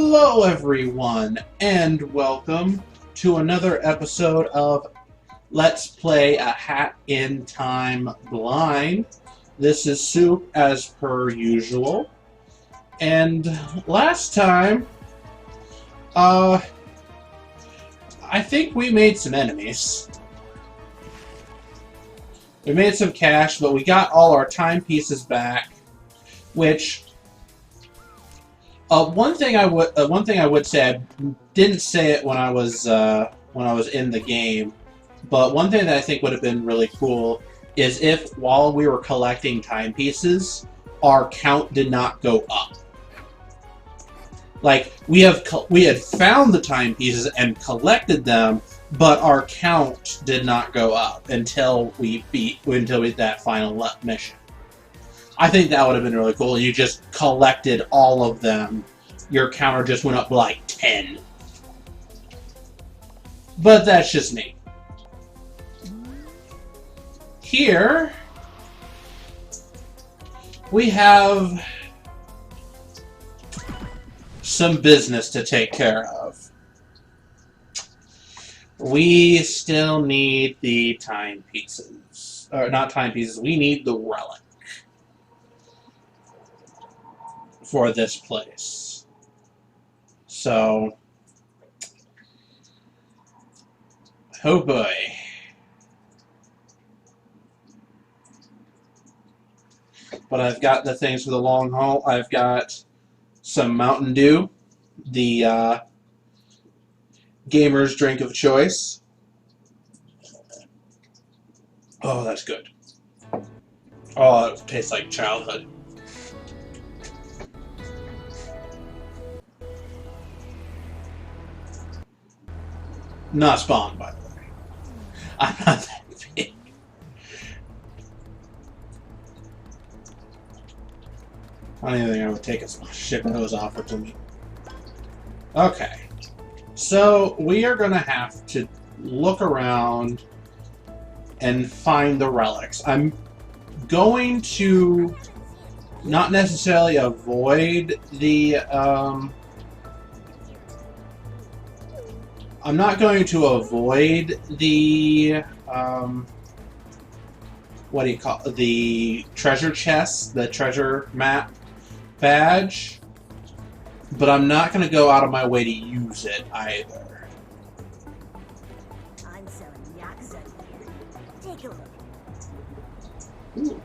Hello everyone, and welcome to another episode of Let's Play a Hat in Time Blind. This is Soup as per usual. And last time, I think we made some enemies. We made some cash, but we got all our timepieces back, which one thing I would say, I didn't say it when I was in the game, but one thing that I think would have been really cool is if while we were collecting timepieces, our count did not go up. Like we had found the timepieces and collected them, but our count did not go up until we beat that final mission. I think that would have been really cool. You just collected all of them. Your counter just went up like 10. But that's just me. Here, we have some business to take care of. We still need the timepieces. Or not timepieces, we need the relic for this place. So, oh boy. But I've got the things for the long haul. I've got some Mountain Dew, the gamer's drink of choice. Oh, that's good. Oh, it tastes like childhood. Not spawned, by the way. I'm not that big. I don't even think I would take a ship that was offered to me. Okay. So, we are going to have to look around and find the relics. I'm going to not necessarily avoid the, I'm not going to avoid the, what do you call it? The treasure chest, the treasure map badge, but I'm not going to go out of my way to use it either. I'm selling Nyakuza here. Take a look. Ooh.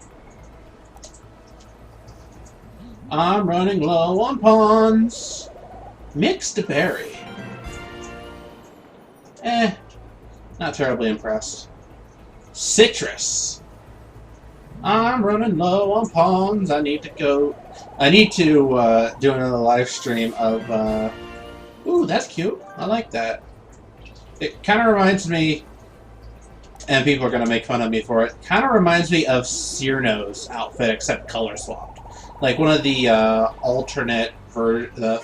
I'm running low on pawns. Mixed berry. Not terribly impressed. Citrus. I'm running low on pawns. I need to do another live stream of, ooh, that's cute. I like that. It kind of reminds me, and people are going to make fun of me for it, kind of reminds me of Cyrno's outfit, except color swapped. Like one of the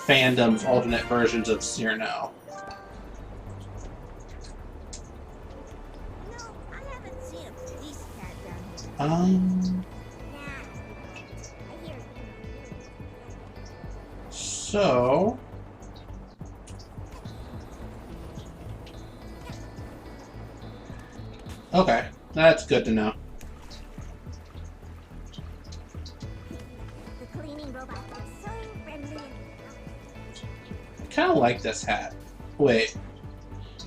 fandom's alternate versions of Cyrno. So, okay, that's good to know. The cleaning robot is so friendly. I kind of like this hat. Wait,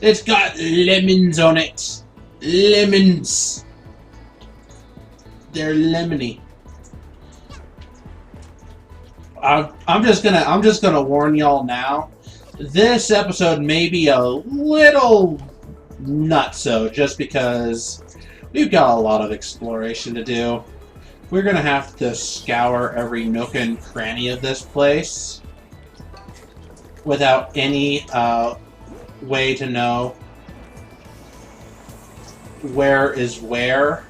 it's got lemons on it. Lemons. They're lemony. I'm just gonna warn y'all now. This episode may be a little nutso, just because we've got a lot of exploration to do. We're gonna have to scour every nook and cranny of this place without any way to know where is where.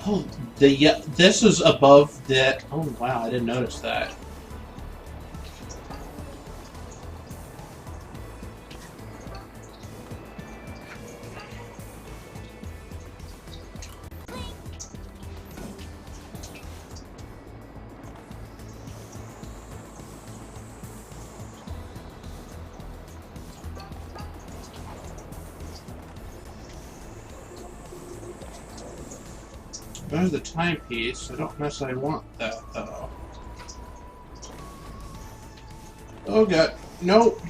Oh, this is above the... Oh, wow, I didn't notice that. There's the timepiece. I don't necessarily want that, though. Oh god. Nope.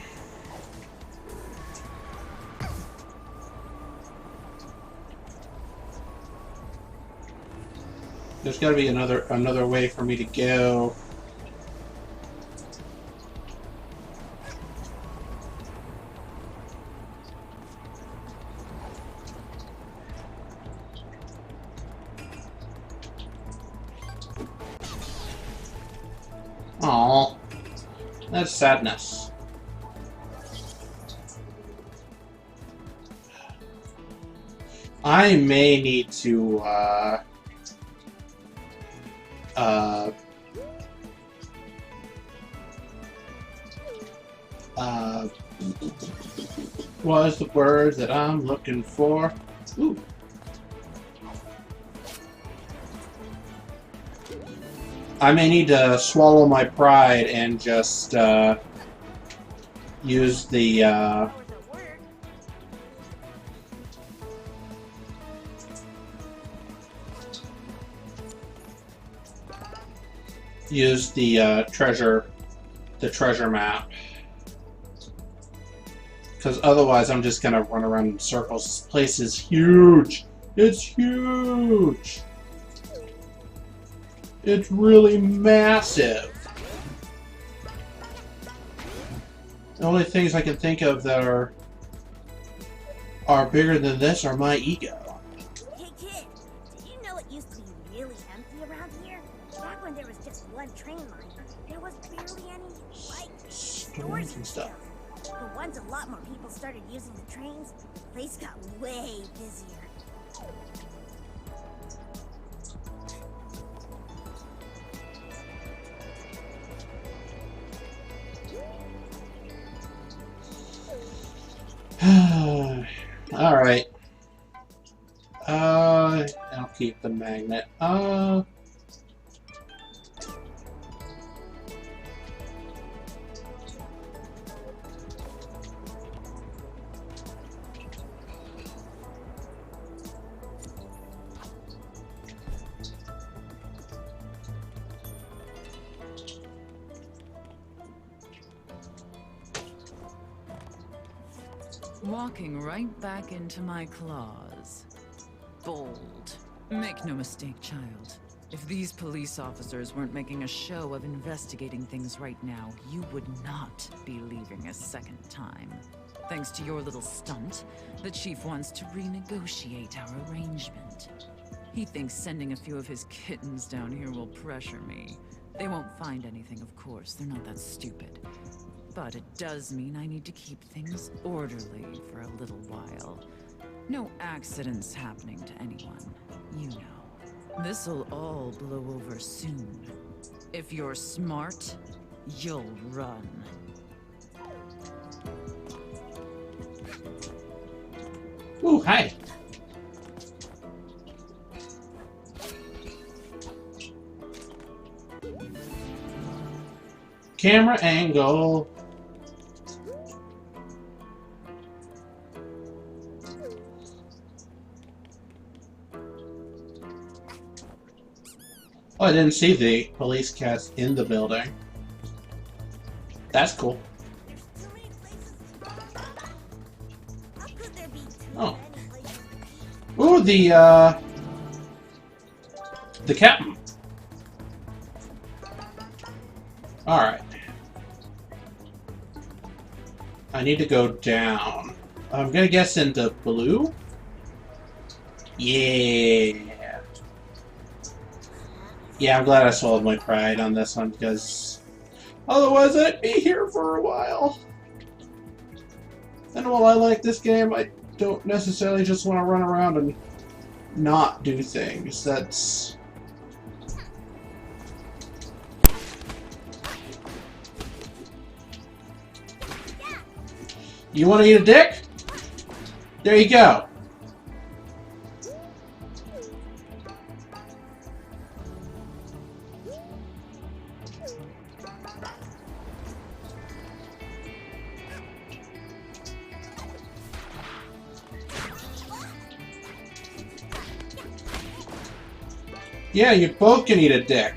There's gotta be another way for me to go. Aww. That's sadness. I may need to, what is the word that I'm looking for? Ooh. I may need to swallow my pride and just, use the, treasure map. Because otherwise I'm just gonna run around in circles. This place is huge! It's huge! It's really massive! The only things I can think of that are bigger than this are my ego. Hey kid, did you know it used to be really empty around here? Back when there was just one train line, there was barely any, like, stores and stuff. But once a lot more people started using the trains, the place got way busier. Alright. I'll keep the magnet. Walking right back into my claws. Bold. Make no mistake, child. If these police officers weren't making a show of investigating things right now, you would not be leaving a second time. Thanks to your little stunt, the chief wants to renegotiate our arrangement. He thinks sending a few of his kittens down here will pressure me. They won't find anything, of course. They're not that stupid. But it does mean I need to keep things orderly for a little while. No accidents happening to anyone, you know. This'll all blow over soon. If you're smart, you'll run. Ooh, hi. Camera angle. Oh, I didn't see the police cats in the building. That's cool. There's too many places to go. How could there be too Oh. many places? Ooh, the captain. Alright. I need to go down. I'm gonna guess into blue? Yeah. Yeah, I'm glad I swallowed my pride on this one, because otherwise I'd be here for a while. And while I like this game, I don't necessarily just want to run around and not do things. That's... You want to eat a dick? There you go. Yeah, you both can eat a dick.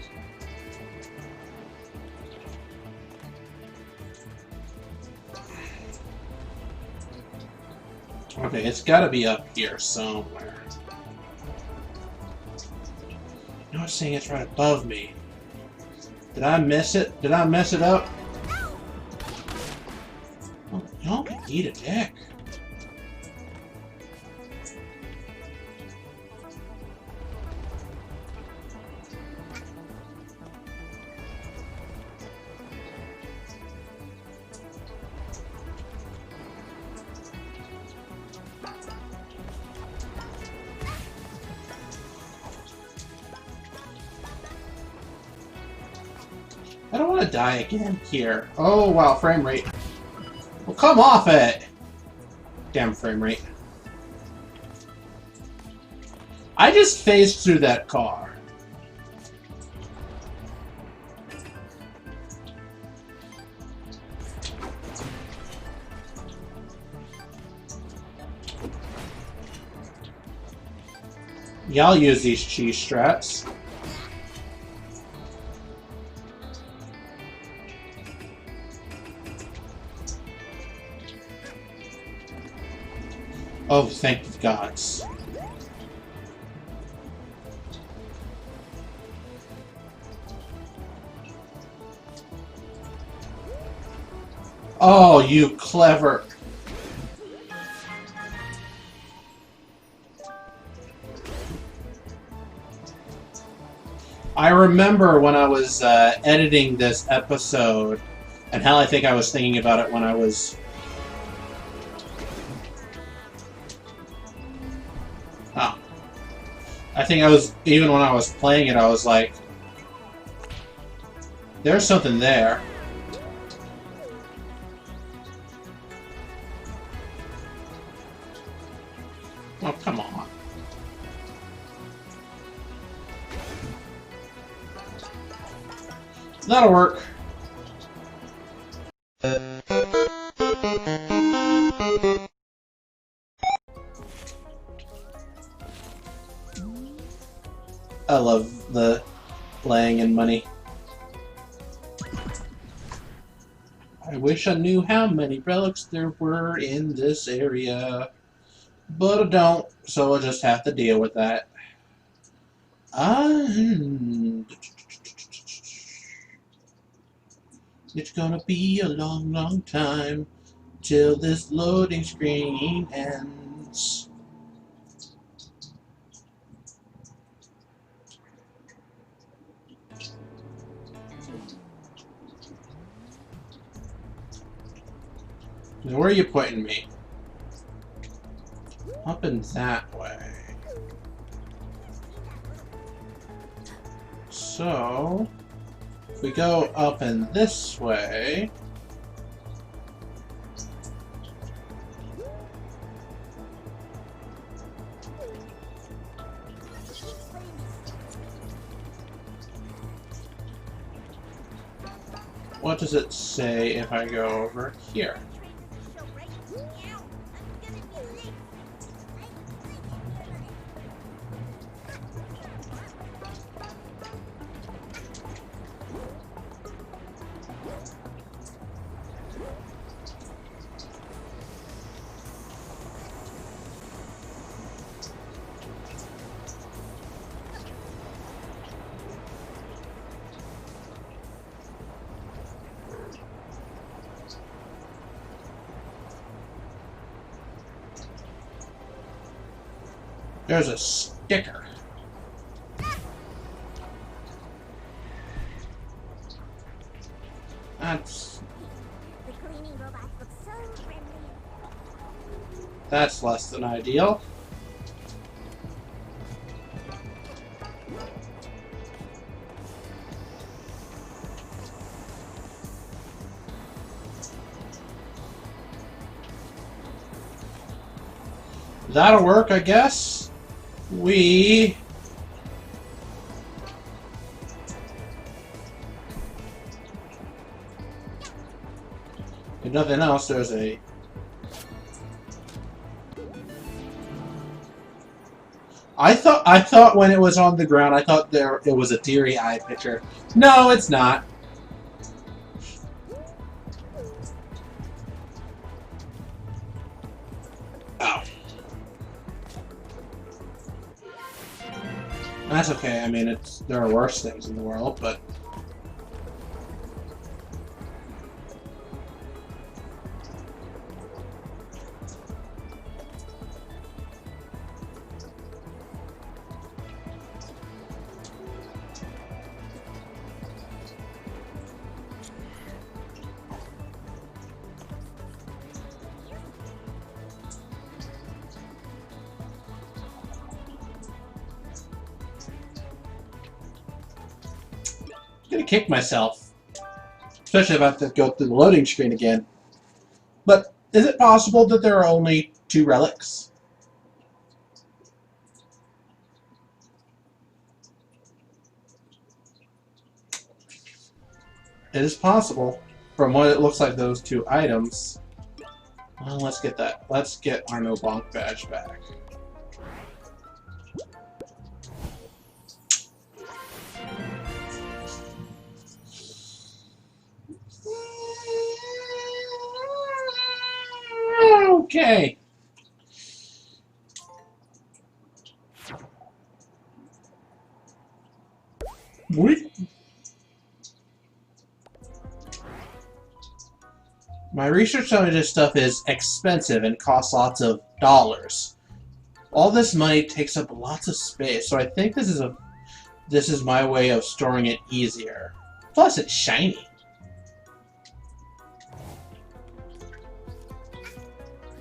Okay, it's gotta be up here somewhere. No, it's saying it's right above me. Did I miss it? Did I mess it up? Oh, y'all can eat a dick. I don't want to die again here. Oh, wow, frame rate. Well, come off it! Damn frame rate. I just phased through that car. Yeah, I'll use these cheese strats. Oh, thank the gods. Oh, you clever. I remember when I was editing this episode, and how I think I was thinking about it when I was... Oh. I think I was, even when I was playing it, I was like, there's something there. Oh, come on. That'll work. I love the playing and money. I wish I knew how many relics there were in this area, but I don't, so I'll just have to deal with that. It's gonna be a long, long time till this loading screen ends. Now, where are you pointing me? Up and that way. So, if we go up and this way... What does it say if I go over here? There's a sticker. That's less than ideal. That'll work, I guess. If nothing else, there's a... I thought when it was on the ground, I thought it was a teary eye picture. No, it's not. Oh. That's okay. I mean, there are worse things in the world, but I'm gonna kick myself, especially if I have to go through the loading screen again. But is it possible that there are only 2 relics? It is possible, from what it looks like those 2 items. Well, let's get that. Let's get our no bonk badge back. Okay. My research on this stuff is expensive and costs lots of dollars. All this money takes up lots of space, so I think this is my way of storing it easier. Plus, it's shiny.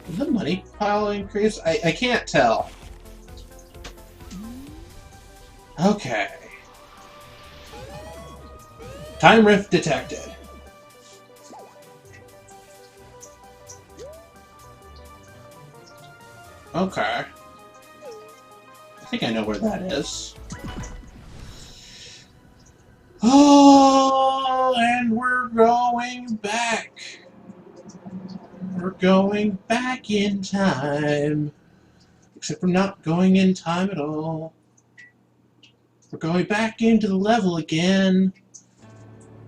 Did the money pile increase? I can't tell. Okay. Time rift detected. Okay. I think I know where that is. Oh, and we're going back. We're going back in time. Except we're not going in time at all. We're going back into the level again.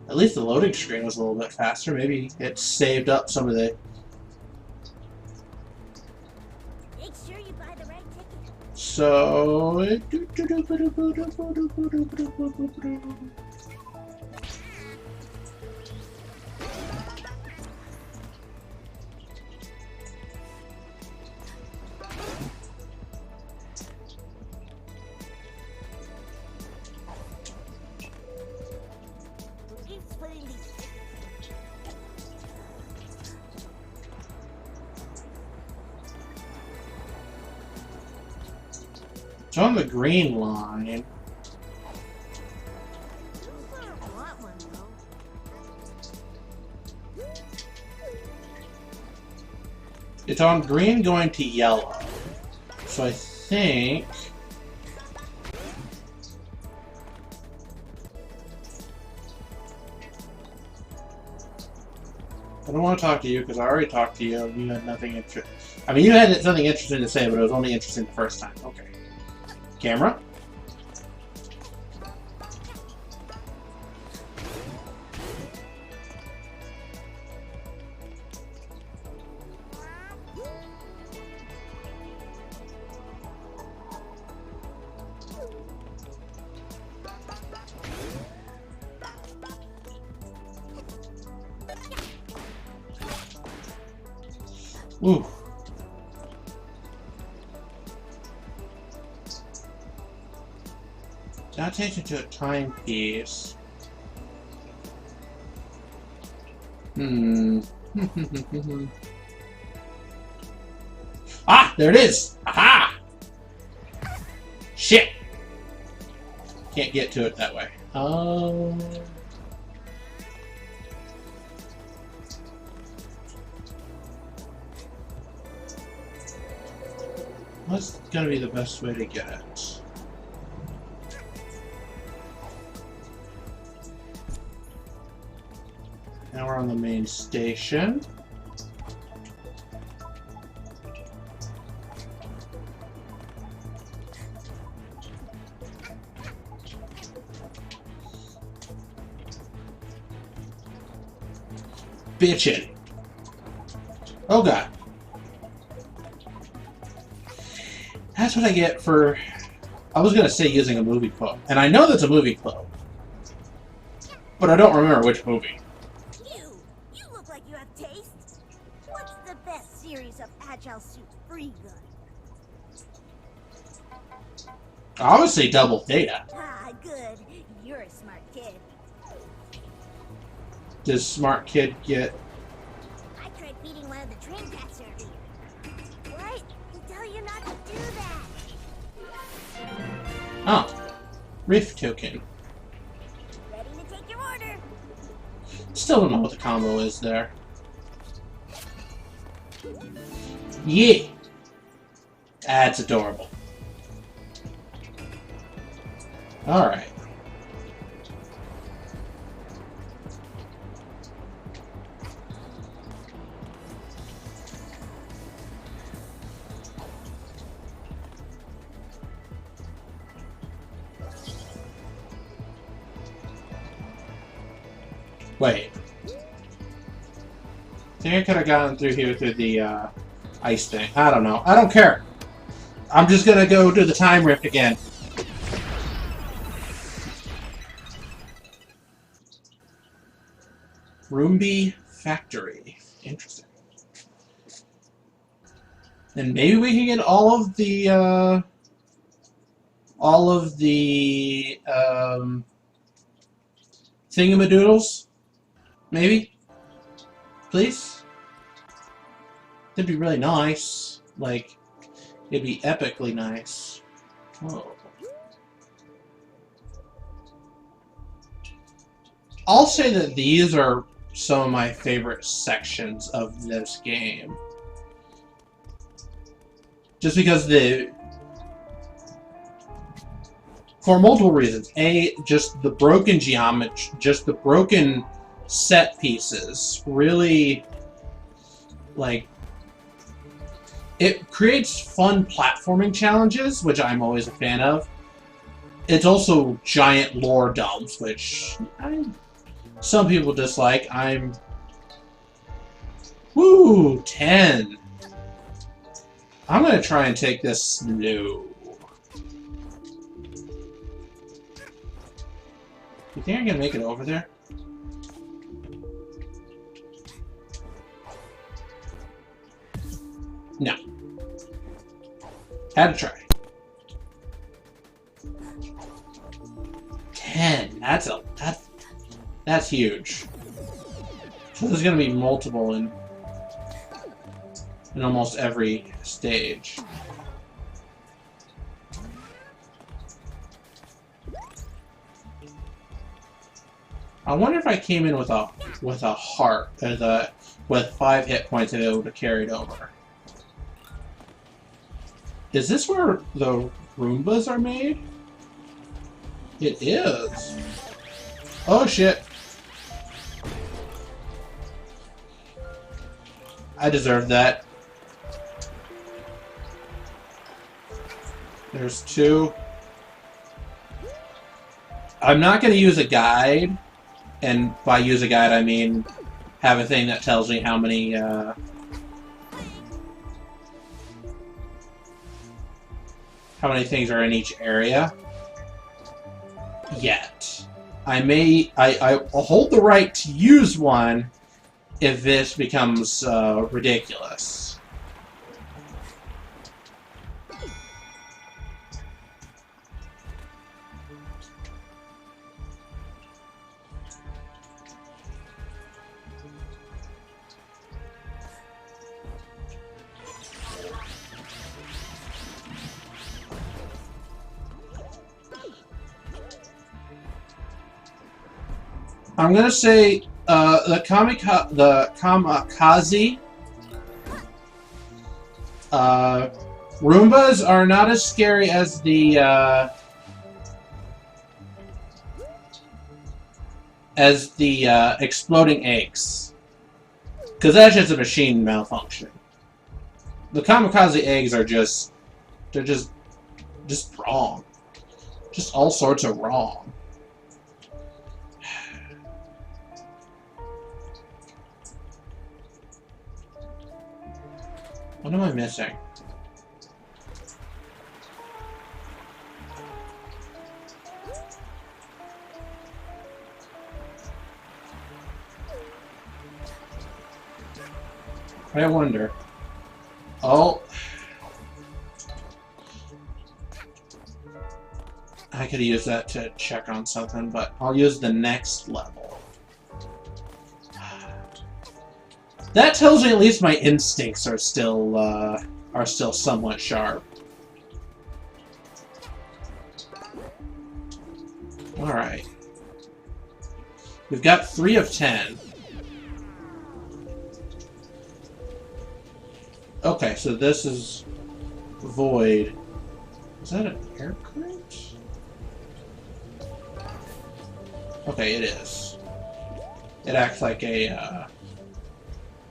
At least the loading screen was a little bit faster. Maybe it saved up some of the... Make sure you buy the right ticket. So... Keep splitting these tickets. It's on the green line. You better want one, though. It's on green going to yellow. So I think... I don't want to talk to you because I already talked to you and you had nothing interesting. I mean, you had something interesting to say, but it was only interesting the first time. Okay. Camera? Ooh. That takes you to a timepiece. Ah! There it is! Aha! Shit! Can't get to it that way. What's gonna be the best way to get it? Now we're on the main station. bitchin'. Oh god. That's what I get for... I was gonna say using a movie quote. And I know that's a movie quote. But I don't remember which movie. You look like you have taste. What's the best series of Agile Suit free gun? Obviously Double Theta. Ah, good. You're a smart kid. Does smart kid get... I tried feeding one of the train cats earlier. What? They tell you not to do that. Oh. Riff token. Ready to take your order. Still don't know what the combo is there. Yeah. That's adorable. Alright. Wait. I think I could have gotten through here through the ice thing. I don't know. I don't care. I'm just gonna go do the time rift again. Roomby Factory. Interesting. And maybe we can get all of the thingamadoodles? Maybe? Please? That'd be really nice. Like, it'd be epically nice. Whoa. I'll say that these are some of my favorite sections of this game. Just because for multiple reasons. A, just the broken geometry, just the broken set pieces really, like, it creates fun platforming challenges, which I'm always a fan of. It's also giant lore dumps, which some people dislike. Woo! 10. I'm gonna try and take this slow. You think I can make it over there? No. Had to try. 10. That's huge. So there's gonna be multiple in almost every stage. I wonder if I came in with a heart with 5 hit points and it would have carried over. Is this where the Roombas are made? It is. Oh shit. I deserve that. There's 2. I'm not going to use a guide, and by use a guide I mean have a thing that tells me how many things are in each area. Yet. I'll hold the right to use one if this becomes ridiculous. I'm gonna say the kamikaze Roombas are not as scary as the exploding eggs, because that's just a machine malfunction. The kamikaze eggs are just wrong, just all sorts of wrong. What am I missing? I wonder. Oh. I could use that to check on something, but I'll use the next level. That tells me at least my instincts are still somewhat sharp. Alright. We've got 3 of 10. Okay, so this is void. Is that an air current? Okay, it is. It acts like a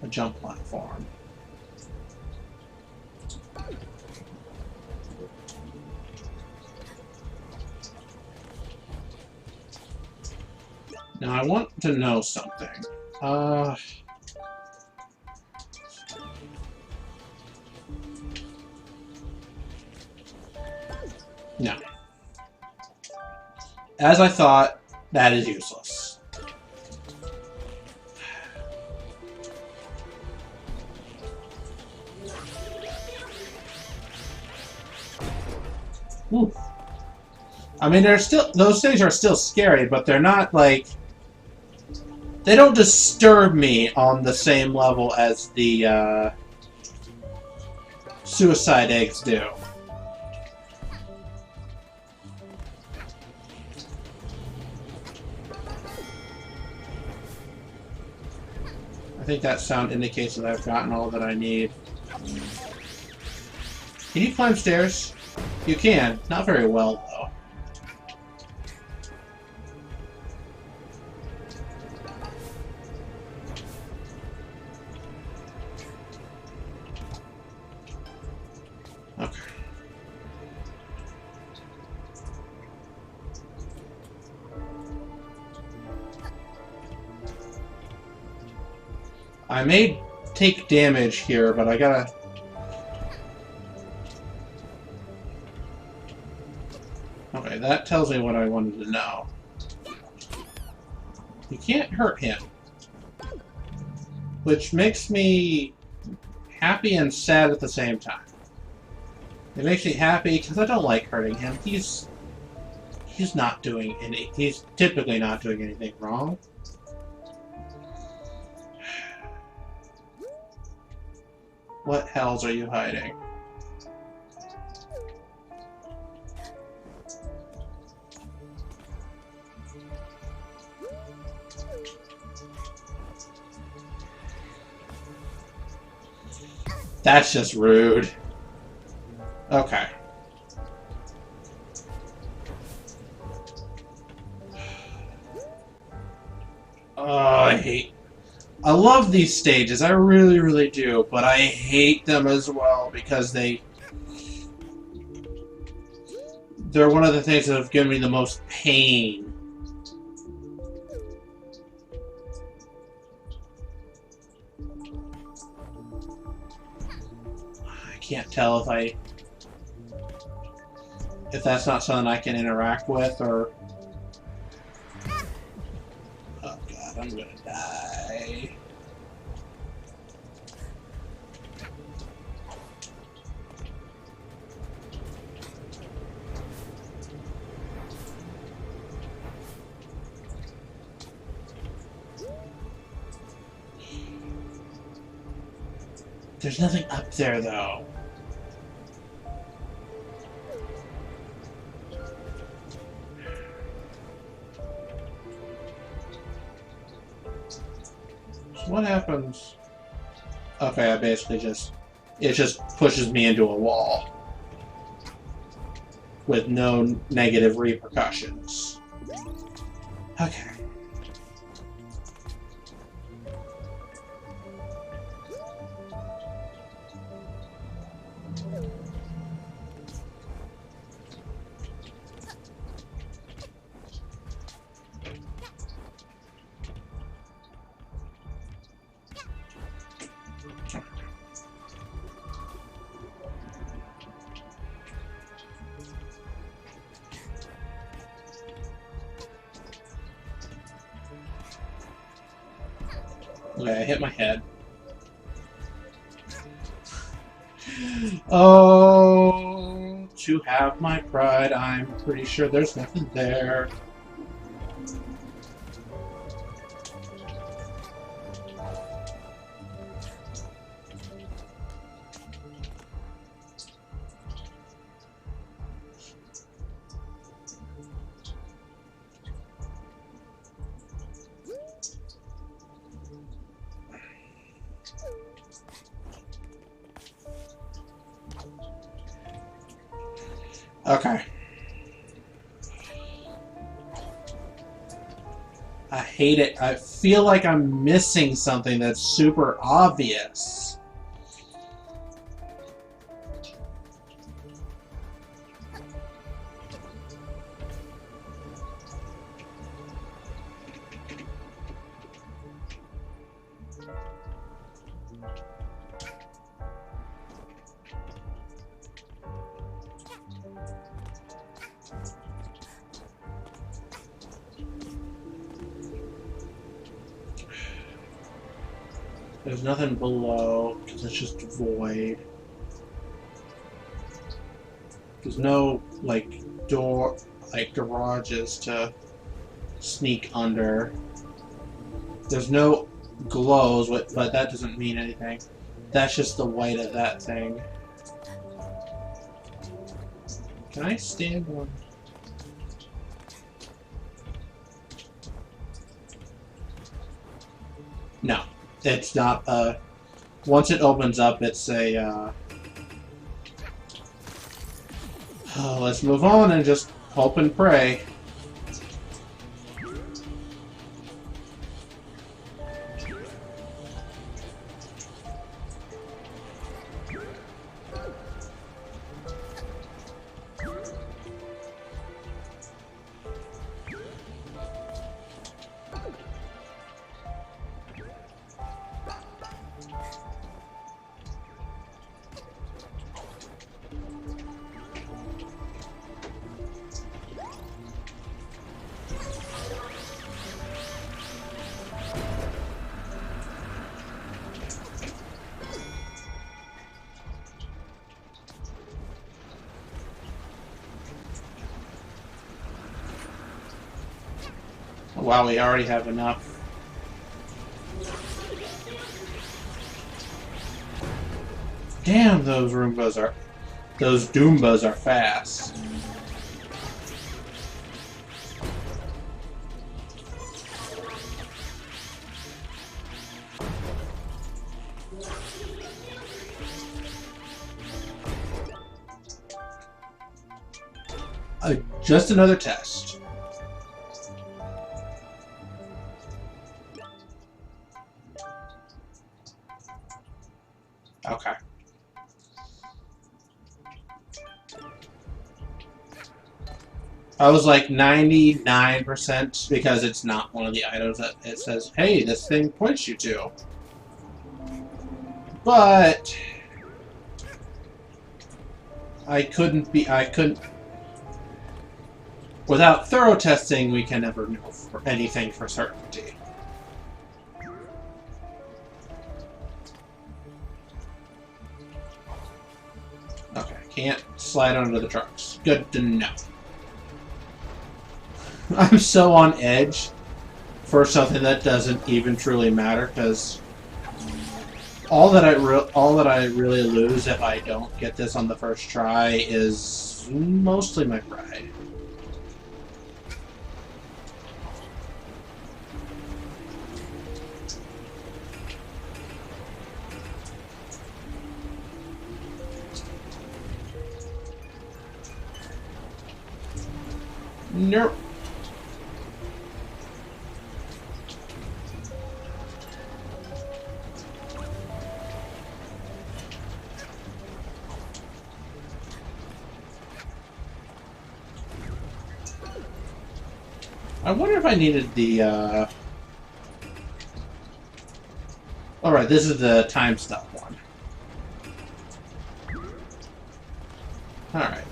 jump platform. Now I want to know something. No. As I thought, that is useless. Ooh. I mean, those things are still scary, but they're not like, they don't disturb me on the same level as the suicide eggs do. I think that sound indicates that I've gotten all that I need. Can you climb stairs? You can. Not very well, though. Okay. I may take damage here, but I gotta... Okay, that tells me what I wanted to know. You can't hurt him. Which makes me happy and sad at the same time. It makes me happy because I don't like hurting him. He's not doing any... He's typically not doing anything wrong. What hells are you hiding? That's just rude. Okay. Oh, I love these stages, I really, really do, but I hate them as well because they're one of the things that have given me the most pain. I can't tell if that's not something I can interact with, or... Oh god, I'm gonna die. There's nothing up there, though. So what happens? Okay, I basically it just pushes me into a wall with no negative repercussions. Okay. Okay, I hit my head. Oh, to have my pride, I'm pretty sure there's nothing there. Okay. I hate it. I feel like I'm missing something that's super obvious. There's nothing below, because it's just void. There's no, like, door, like, garages to sneak under. There's no glows, but that doesn't mean anything. That's just the white of that thing. Can I stand one? No. It's not, once it opens up, it's a, let's move on and just hope and pray. Wow, we already have enough. Damn, those Doombas are fast. Just another test. Okay. I was like 99% because it's not one of the items that it says, hey, this thing points you to. But I couldn't. Without thorough testing, we can never know for anything for certainty. Okay, can't slide under the trucks. Good to know. I'm so on edge for something that doesn't even truly matter, because all that I really lose if I don't get this on the first try is mostly my pride. Nope. I wonder if I needed the, Alright, this is the time stop one. Alright.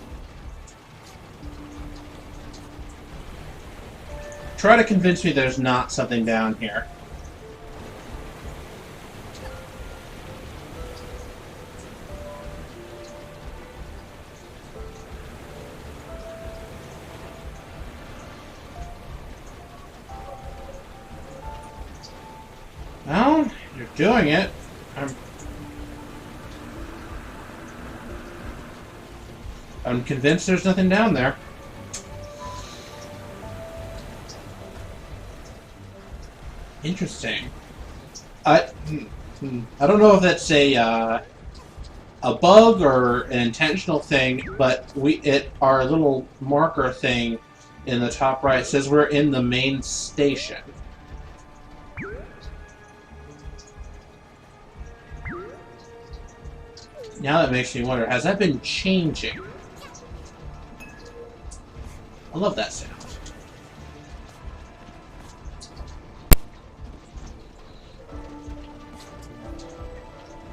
Try to convince me there's not something down here. Well, you're doing it. I'm convinced there's nothing down there. Interesting. I don't know if that's a bug or an intentional thing, but our little marker thing in the top right says we're in the main station. Now that makes me wonder, has that been changing? I love that sound.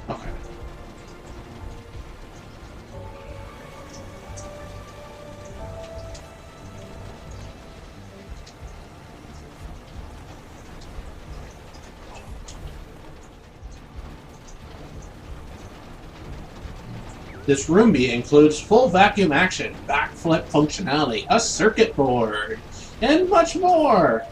Okay. This Roomby includes full vacuum action, backflip functionality, a circuit board, and much more!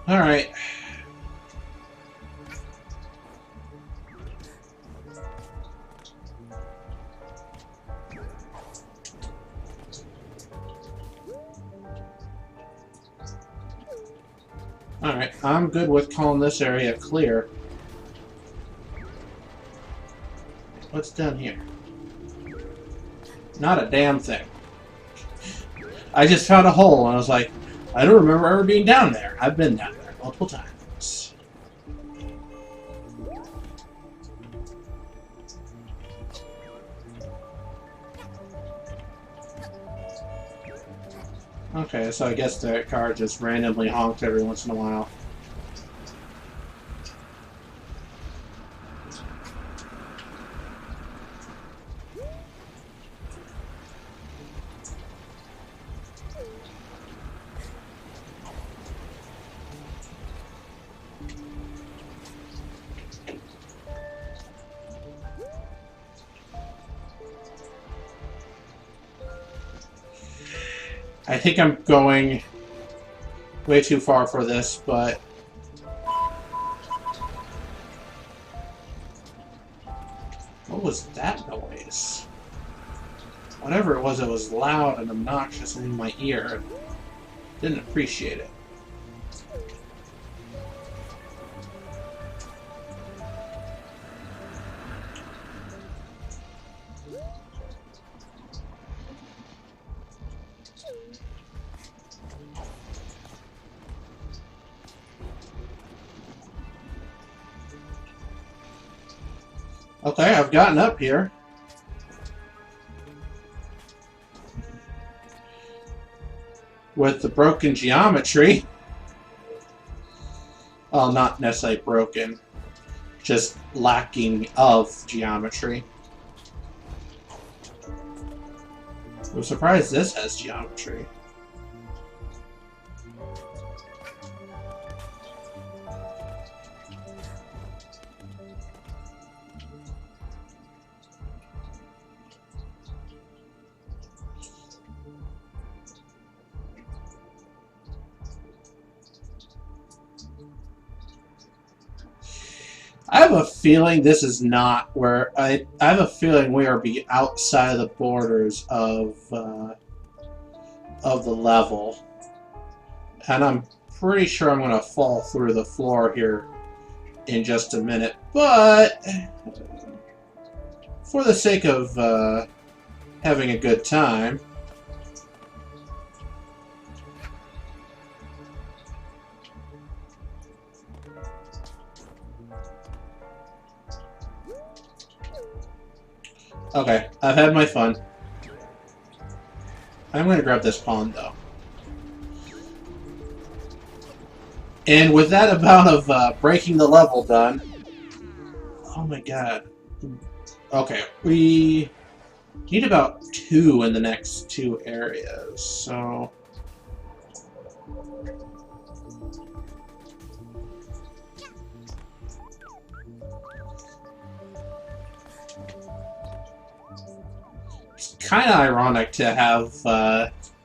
Alright. Alright, I'm good with calling this area clear. What's down here? Not a damn thing. I just found a hole and I was like, I don't remember ever being down there. I've been down there multiple times. Okay, so I guess the car just randomly honked every once in a while. I think I'm going way too far for this, but what was that noise? Whatever it was loud and obnoxious in my ear. Didn't appreciate it. Okay, I've gotten up here. With the broken geometry. Well, not necessarily broken. Just lacking of geometry. I'm surprised this has geometry. I have a feeling this is not where I have a feeling we are outside the borders of the level, and I'm pretty sure I'm going to fall through the floor here in just a minute. But for the sake of having a good time. Okay, I've had my fun. I'm going to grab this pawn, though. And with that amount of breaking the level done... Oh my god. Okay, we need about 2 in the next 2 areas, so... It's kind of ironic to have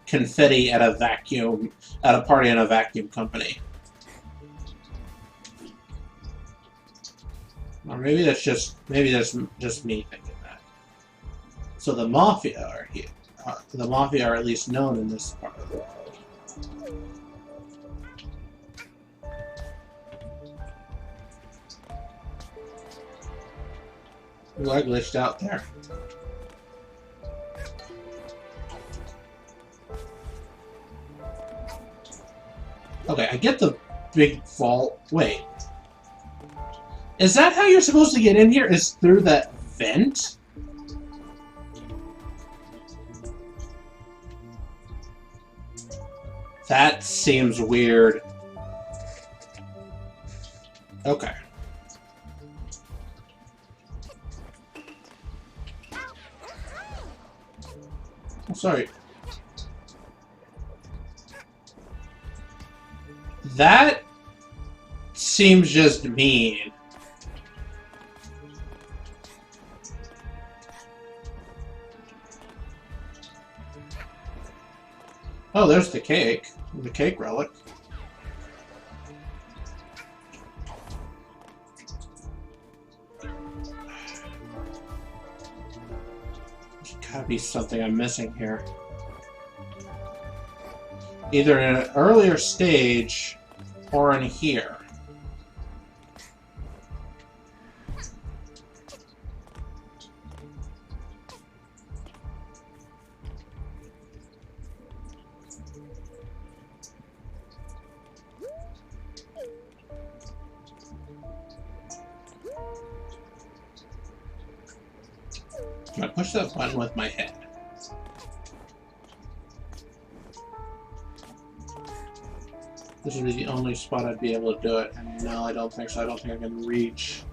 confetti at a party in a vacuum company. Or maybe that's just me thinking that. So the Mafia are here. The Mafia are at least known in this part of the world. Ooh, I glitched out there. Okay, I get the big vault. Wait. Is that how you're supposed to get in here? Is through that vent? That seems weird. Okay. Oh, sorry. That seems just mean. Oh, there's the cake relic. There's gotta be something I'm missing here. Either in an earlier stage or in here. I push that button with my head. This would be the only spot I'd be able to do it, and no, I don't think so. I don't think I can reach.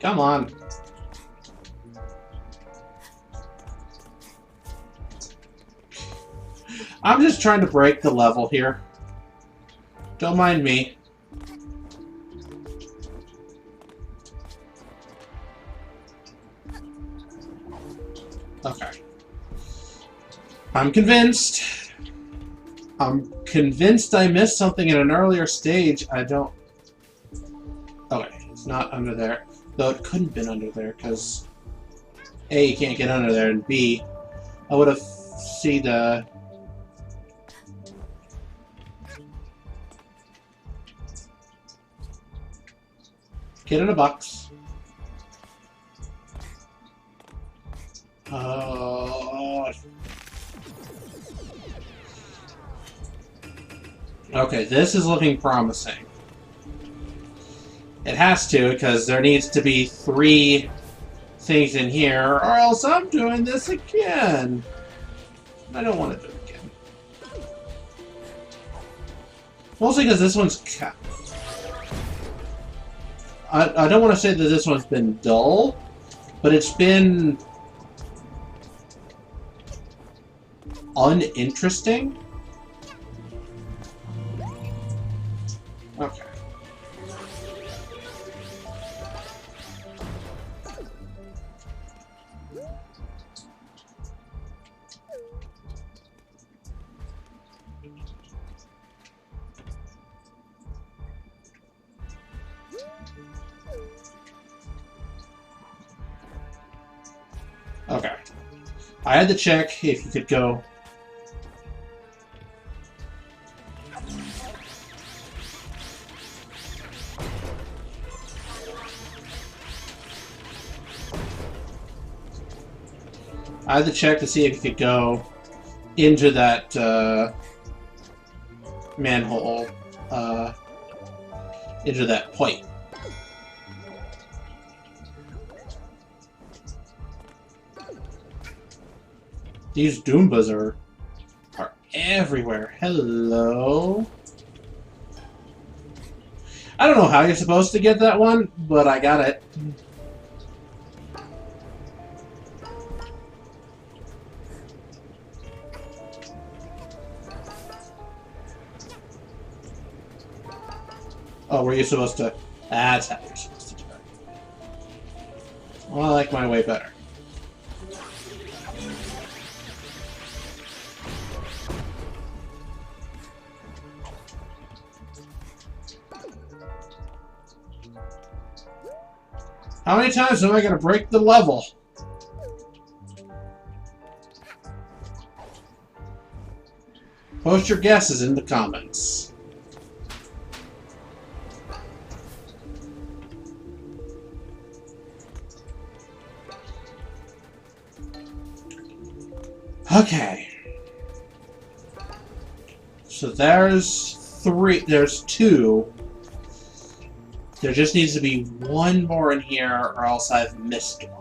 Come on. I'm just trying to break the level here. Don't mind me. Okay. I'm convinced. I'm convinced I missed something in an earlier stage. I don't... Okay, it's not under there. Though it couldn't have been under there, because A, you can't get under there, and B, I would have seen the... Get in a box. Oh. Okay, this is looking promising. It has to, because there needs to be 3 things in here, or else I'm doing this again. I don't want to do it again. Mostly because this one's... I don't want to say that this one's been dull, but it's been uninteresting. Okay. Okay. I had to check if you could go. I had to check to see if you could go into that manhole, into that pipe. These Doombas are everywhere. Hello. I don't know how you're supposed to get that one, but I got it. Oh, were you supposed to? That's how you're supposed to do it. Well, I like my way better. How many times am I going to break the level? Post your guesses in the comments. Okay. So there's 3. There's 2. There just needs to be 1 more in here, or else I've missed one.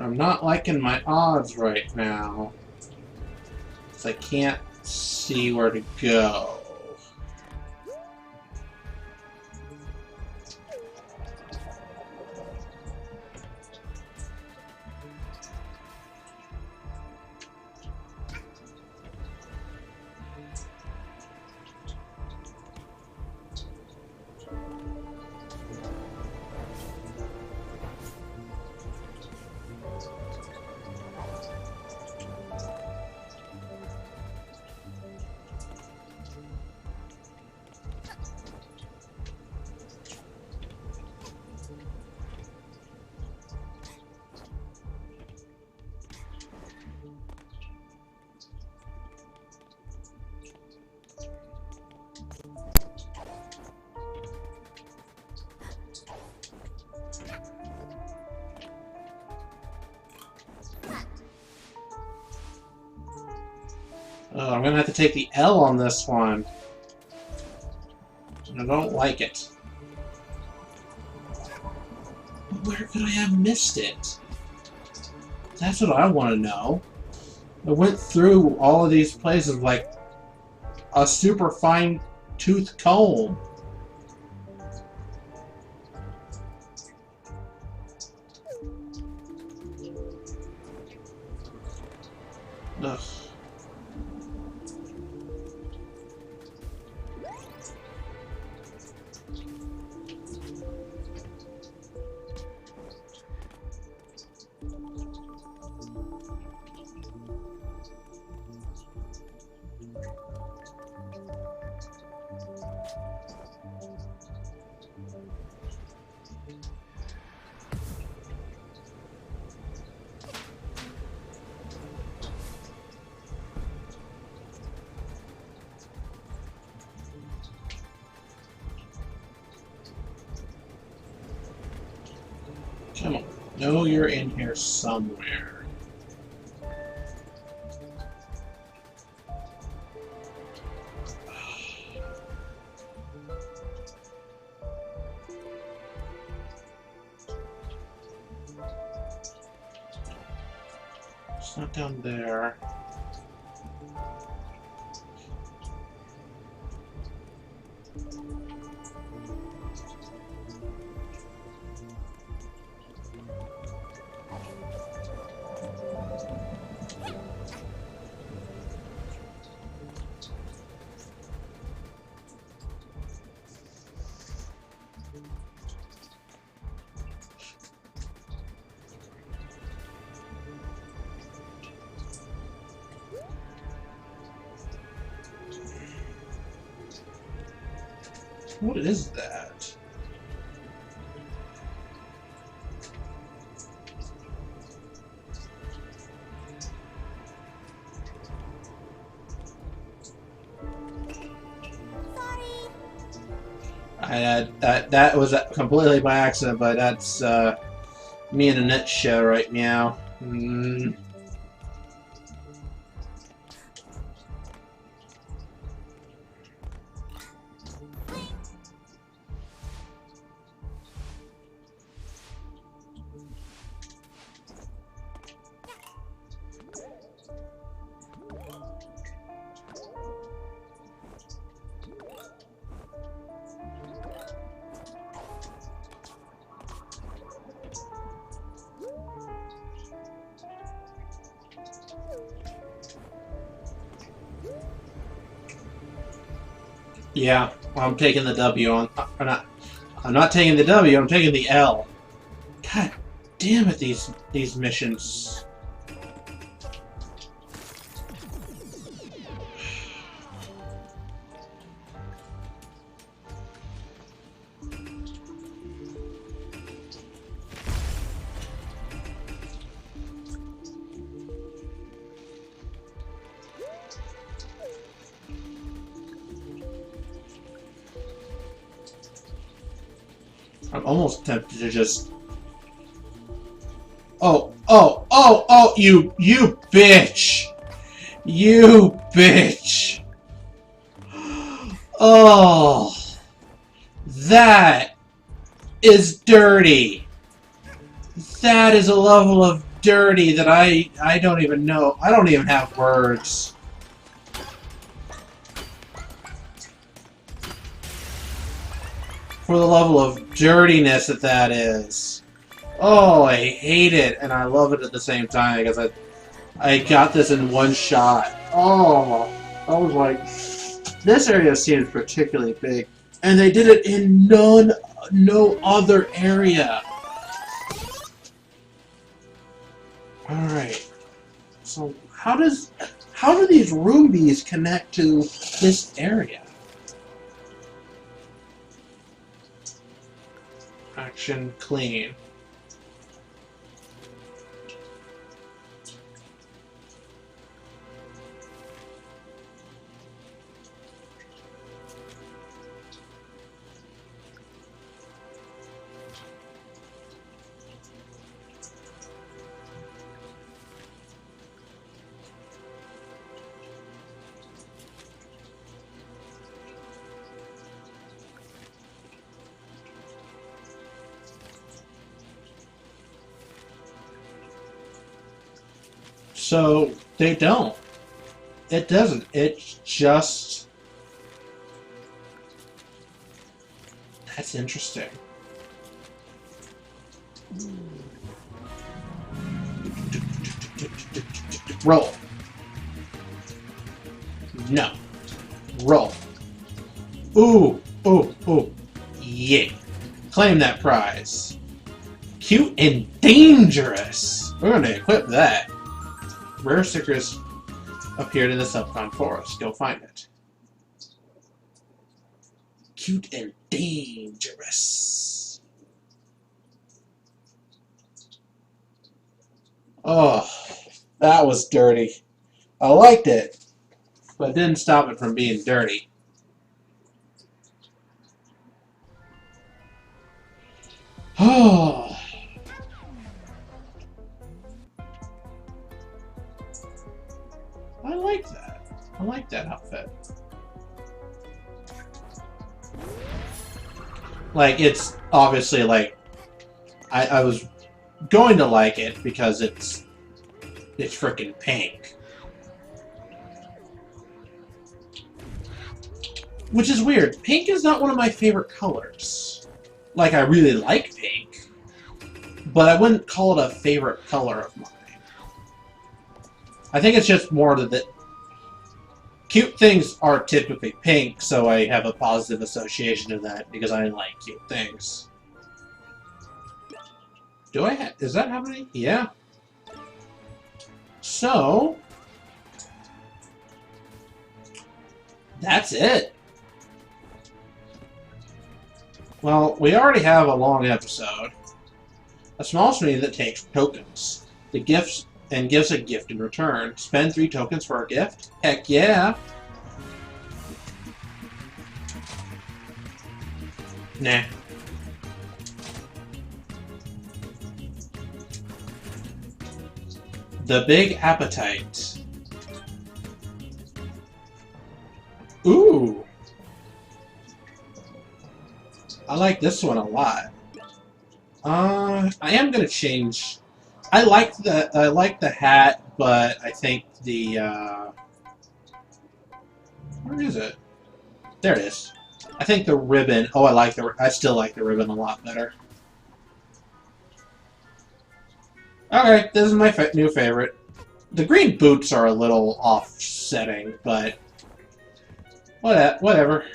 I'm not liking my odds right now, because I can't see where to go. Oh, I'm gonna have to take the L on this one. I don't like it. But where could I have missed it? That's what I want to know. I went through all of these places like a super fine tooth comb. Ugh. Come on. No, you're in here somewhere. It's not down there. What is that? That was completely by accident, but that's me in a nutshell right now. Yeah, I'm taking the W on. I'm not taking the W. I'm taking the L. God damn it! These missions. I'm almost tempted to just... Oh, you bitch! You bitch! Oh, that is dirty. That is a level of dirty that I don't even know. I don't even have words. For the level of dirtiness that is. Oh, I hate it, and I love it at the same time because I got this in one shot. Oh, I was like, this area seems particularly big, and they did it in no other area. All right, so how do these rubies connect to this area? Action clean. So they don't. It doesn't. It's just... That's interesting. Roll. No. Roll. Ooh. Ooh. Ooh. Yeah. Claim that prize. Cute and dangerous. We're going to equip that. Rare stickers appeared in the subcon forest. Go find it. Cute and dangerous. Oh, that was dirty. I liked it, but it didn't stop it from being dirty. Oh. I like that. I like that outfit. Like, it's obviously like I was going to like it because it's freaking pink. Which is weird. Pink is not one of my favorite colors. Like, I really like pink, but I wouldn't call it a favorite color of mine. I think it's just more that cute things are typically pink, so I have a positive association to that because I like cute things. Do I have... Is that happening? Yeah. So... That's it. Well, we already have a long episode. A small screen that takes tokens. The gifts and gives a gift in return. Spend 3 tokens for a gift? Heck yeah! Nah. The Big Appetite. Ooh! I like this one a lot. I am gonna change. I like the hat, but I think the where is it? There it is. I think the ribbon. Oh, I still like the ribbon a lot better. Okay, this is my new favorite. The green boots are a little offsetting, but whatever.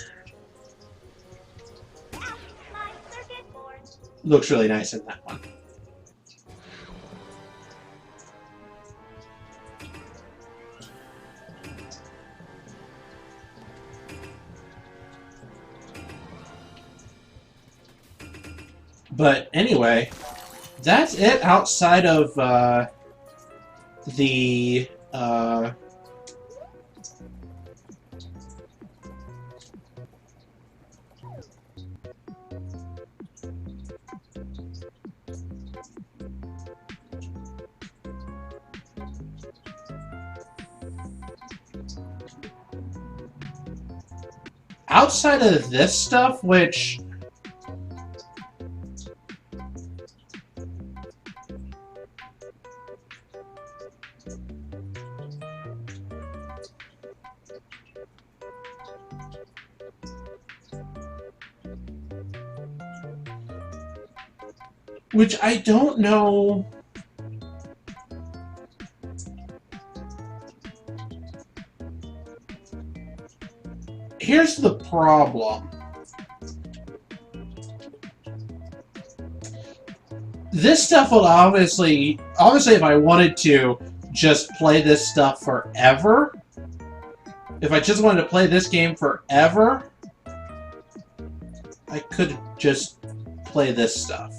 Looks really nice in that one. But anyway, that's it outside of the outside of this stuff, which I don't know. Here's the problem. This stuff will obviously, if I wanted to just play this stuff forever, if I just wanted to play this game forever, I could just play this stuff.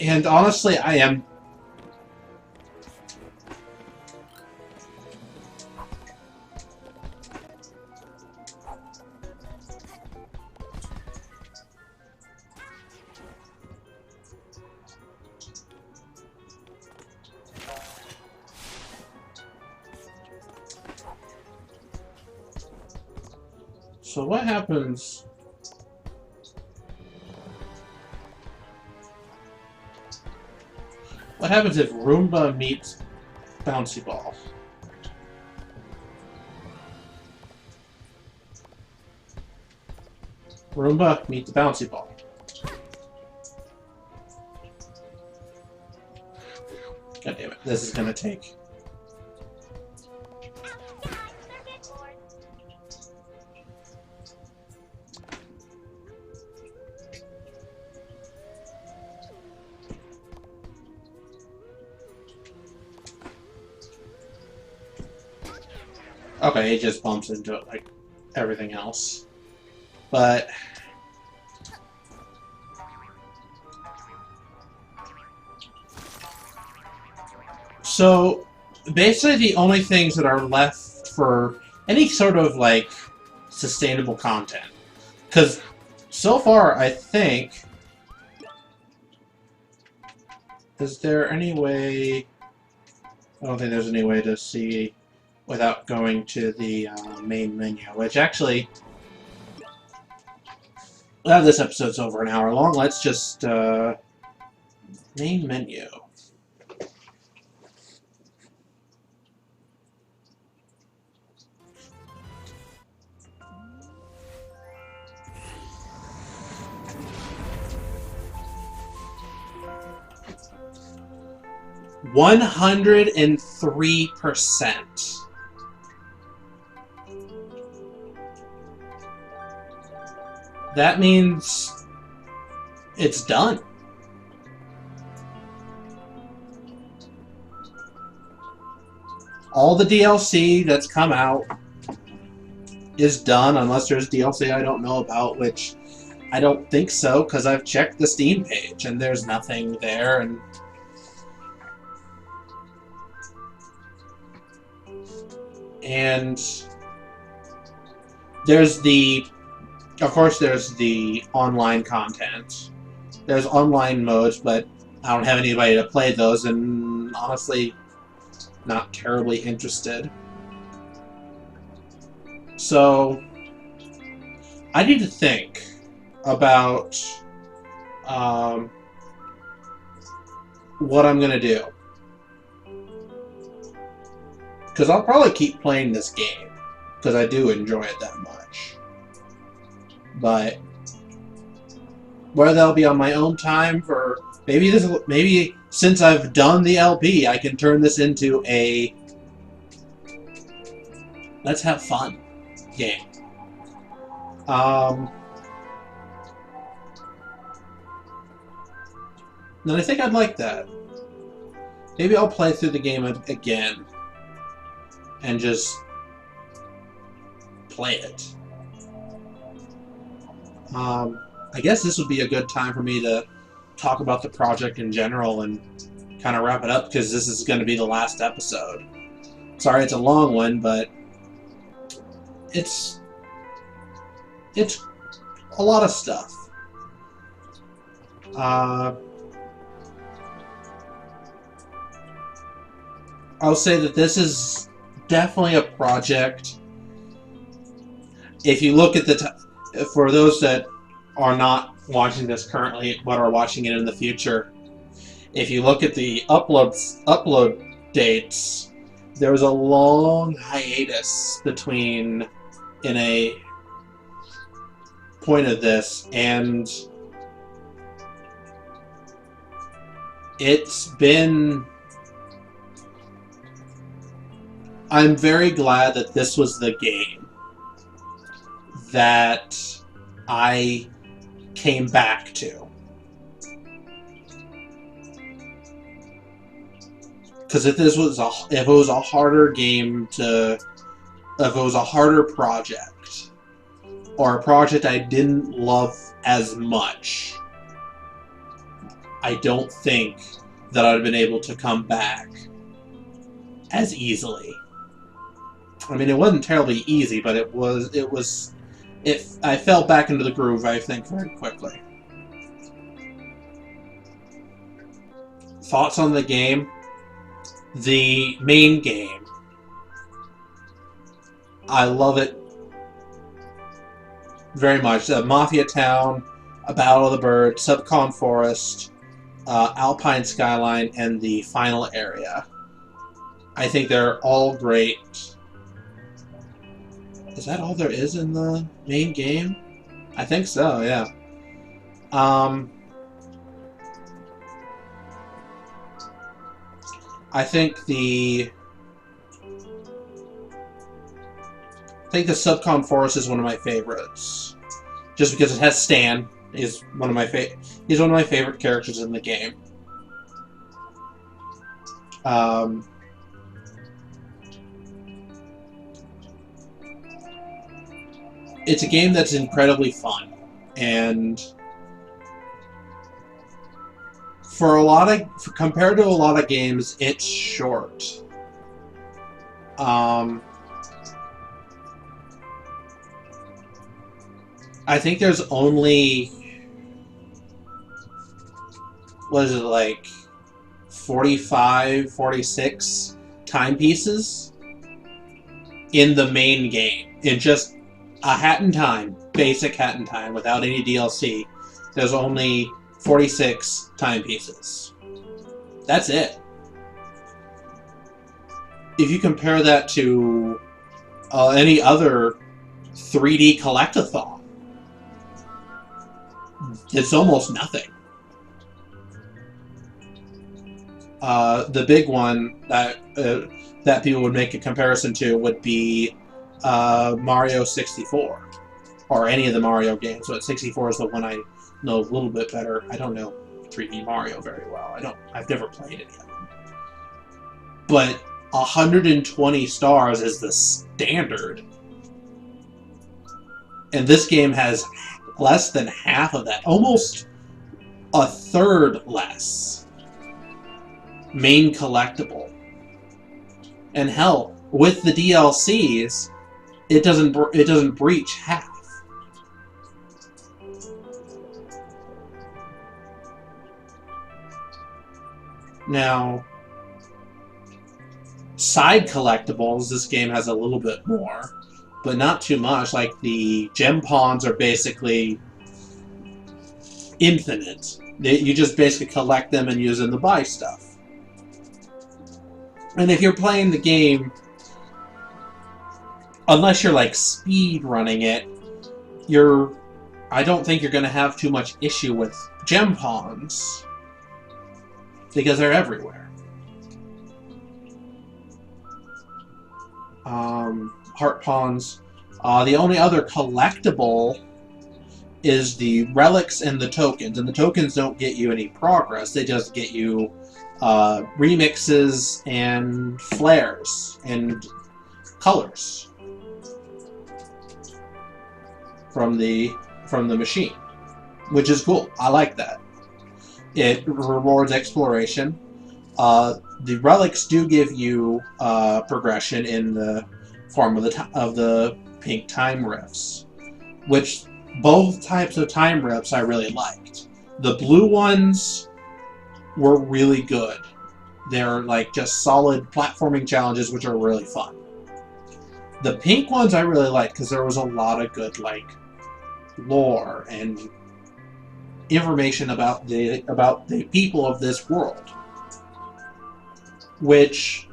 And honestly, I am... So what happens... What happens if Roomba meets Bouncy Ball? Roomba, meet the Bouncy Ball. God damn it, this is gonna take... Okay, it just bumps into it like everything else. But... So, basically the only things that are left for any sort of, like, sustainable content. Because, so far, I think... Is there any way... I don't think there's any way to see... without going to the main menu, which actually, well, this episode's over an hour long. Let's just, main menu. $103%. That means it's done. All the DLC that's come out is done, unless there's DLC I don't know about, which I don't think so, because I've checked the Steam page and there's nothing there. And there's of course, there's the online content. There's online modes, but I don't have anybody to play those, and honestly, not terribly interested. So, I need to think about what I'm going to do. Because I'll probably keep playing this game, because I do enjoy it that much. But whether that'll be on my own time, or maybe since I've done the LP, I can turn this into a let's have fun game. And I think I'd like that. Maybe I'll play through the game again and just play it. I guess this would be a good time for me to talk about the project in general and kind of wrap it up, because this is going to be the last episode. Sorry it's a long one, but it's a lot of stuff. I'll say that this is definitely a project. If you look at for those that are not watching this currently but are watching it in the future, if you look at the upload dates, there was a long hiatus between in a point of this, and it's been. I'm very glad that this was the game that I came back to. Because if it was a harder game if it was a harder project, or a project I didn't love as much, I don't think that I'd have been able to come back as easily. I mean, it wasn't terribly easy, but I fell back into the groove, I think, very quickly. Thoughts on the game? The main game. I love it very much. Mafia Town, A Battle of the Birds, Subcon Forest, Alpine Skyline, and the final area. I think they're all great. Is that all there is in the main game? I think so, yeah. I think the Subcon Forest is one of my favorites, just because it has Stan. He's one of my favorite characters in the game. It's a game that's incredibly fun, and compared to a lot of games, it's short. I think there's only, what is it, like 45, 46 timepieces in the main game. In just a Hat in Time, basic Hat in Time, without any DLC, there's only 46 timepieces. That's it. If you compare that to any other 3D Collect-a-thon, it's almost nothing. The big one that people would make a comparison to would be Mario 64, or any of the Mario games. But 64 is the one I know a little bit better. I don't know 3D Mario very well. I've never played any of them. But 120 stars is the standard And this game has less than half of that. Almost a third less main collectible. And hell, with the DLCs, it doesn't breach half. Now, side collectibles, this game has a little bit more, but not too much. Like the gem pawns are basically infinite. You just basically collect them and use them to buy stuff. And if you're playing the game, unless you're like speed running it, I don't think you're going to have too much issue with gem pawns because they're everywhere. Heart pawns. The only other collectible is the relics and the tokens. And the tokens don't get you any progress. They just get you remixes and flares and colors from the machine, which is cool. I like that. It rewards exploration. The relics do give you progression in the form of the pink time rifts, which both types of time rifts I really liked. The blue ones were really good. They're like just solid platforming challenges, which are really fun. The pink ones I really liked because there was a lot of good like lore and information about the people of this world, which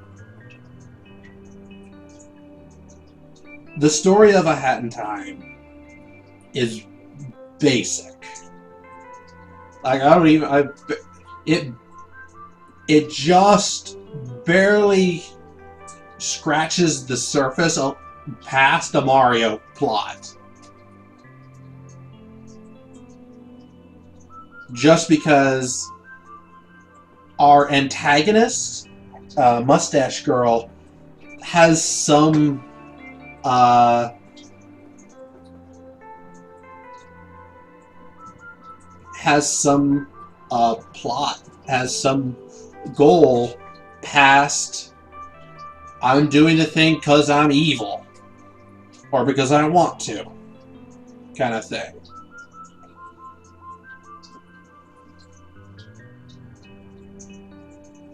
the story of A Hat in Time is basic. Like it just barely scratches the surface past the Mario plot. Just because our antagonist, Mustache Girl, has some plot, has some goal past I'm doing the thing because I'm evil or because I want to kind of thing.